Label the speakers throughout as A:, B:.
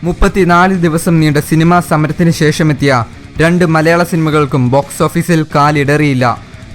A: 34 ദിവസം നീണ്ട സിനിമാ സമരത്തിന് ശേഷമെത്തിയ 2 മലയാള സിനിമകൾക്കും ബോക്സ് ഓഫീസിൽ കാലിടറിയില്ല.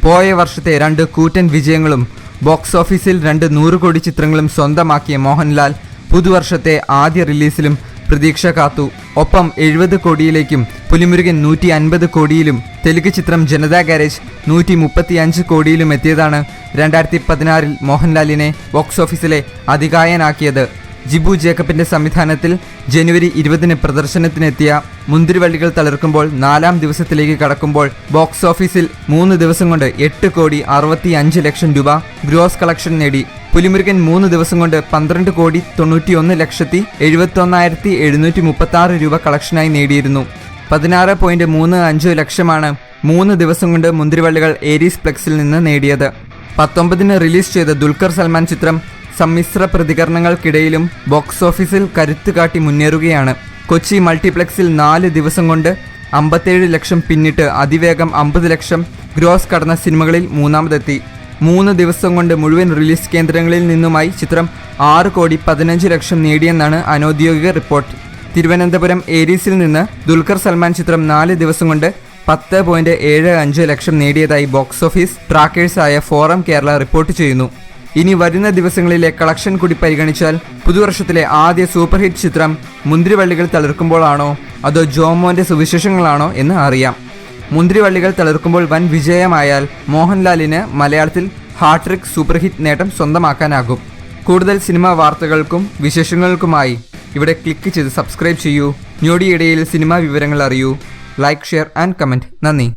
A: പോയ വർഷത്തെ 2 കൂറ്റൻ വിജയങ്ങളും ബോക്സ് ഓഫീസിൽ 2 100 കോടി ചിത്രങ്ങളും സ്വന്തമാക്കിയ മോഹൻലാൽ പുതുവർഷത്തെ ആദ്യ റിലീസിലും പ്രതീക്ഷ കാത്തു. ഒപ്പം 70 കോടിയിലേക്കും പുലിമുരുകൻ 150 കോടിയിലും തെലുങ്ക് ചിത്രം ജനതാ ഗാരേജ് 135 കോടിയിലും എത്തിയതാണ് 2016 മോഹൻലാലിനെ ബോക്സ് ഓഫീസിലെ അതികായനാക്കിയത്. ജിബു ജേക്കബിന്റെ സംവിധാനത്തിൽ ജനുവരി 20 പ്രദർശനത്തിനെത്തിയ മുന്തിരിവള്ളികൾ തളിർക്കുമ്പോൾ 4ാം ദിവസത്തിലേക്ക് കടക്കുമ്പോൾ ബോക്സ് ഓഫീസിൽ 3 ദിവസം കൊണ്ട് 8 കോടി 65 ലക്ഷം രൂപ ഗ്രോസ് കളക്ഷൻ നേടി. പുലിമുരുകൻ 3 ദിവസം കൊണ്ട് 12 കോടി 91 ലക്ഷത്തി 71,736 രൂപ കളക്ഷനായി നേടിയിരുന്നു. 16.35 ലക്ഷമാണ് 3 ദിവസം കൊണ്ട് മുന്തിരിവള്ളികൾ ഏരീസ് പ്ലെക്സിൽ നിന്ന് നേടിയത്. 19 റിലീസ് ചെയ്ത ദുൽഖർ സൽമാൻ ചിത്രം സമ്മിശ്ര പ്രതികരണങ്ങൾക്കിടയിലും ബോക്സ് ഓഫീസിൽ കരുത്ത് കാട്ടി മുന്നേറുകയാണ്. കൊച്ചി മൾട്ടിപ്ലെക്സിൽ 4 ദിവസം കൊണ്ട് 57 ലക്ഷം പിന്നിട്ട് അതിവേഗം 50 ലക്ഷം ഗ്രോസ് കടന്ന സിനിമകളിൽ 3ാമതെത്തി. 3 ദിവസം കൊണ്ട് മുഴുവൻ റിലീസ് കേന്ദ്രങ്ങളിൽ നിന്നുമായി ചിത്രം 6 കോടി 15 ലക്ഷം നേടിയെന്നാണ് അനൗദ്യോഗിക റിപ്പോർട്ട്. തിരുവനന്തപുരം ഏരീസിൽ നിന്ന് ദുൽഖർ സൽമാൻ ചിത്രം 4 ദിവസം കൊണ്ട് 10.75 ലക്ഷം നേടിയതായി ബോക്സ് ഓഫീസ് ട്രാക്കേഴ്സായ ഫോറം കേരള റിപ്പോർട്ട് ചെയ്യുന്നു. ഇനി വരുന്ന ദിവസങ്ങളിലെ കളക്ഷൻ കൂടി പരിഗണിച്ചാൽ പുതുവർഷത്തിലെ ആദ്യ സൂപ്പർ ഹിറ്റ് ചിത്രം മുന്തിരിവള്ളികൾ തളിർക്കുമ്പോഴാണോ അതോ ജോമോന്റെ സുവിശേഷങ്ങളാണോ എന്ന് അറിയാം. മുന്തിരിവള്ളികൾ തളിർക്കുമ്പോൾ വൻ വിജയമായാൽ മോഹൻലാലിന് മലയാളത്തിൽ ഹാട്രിക് സൂപ്പർ ഹിറ്റ് നേട്ടം സ്വന്തമാക്കാനാകും. കൂടുതൽ സിനിമാ വാർത്തകൾക്കും വിശേഷങ്ങൾക്കുമായി ഇവിടെ ക്ലിക്ക് ചെയ്ത് സബ്സ്ക്രൈബ് ചെയ്യൂ. ഞൊടിയിടയിൽ സിനിമാ വിവരങ്ങൾ അറിയൂ. Like, share and comment. നന്ദി.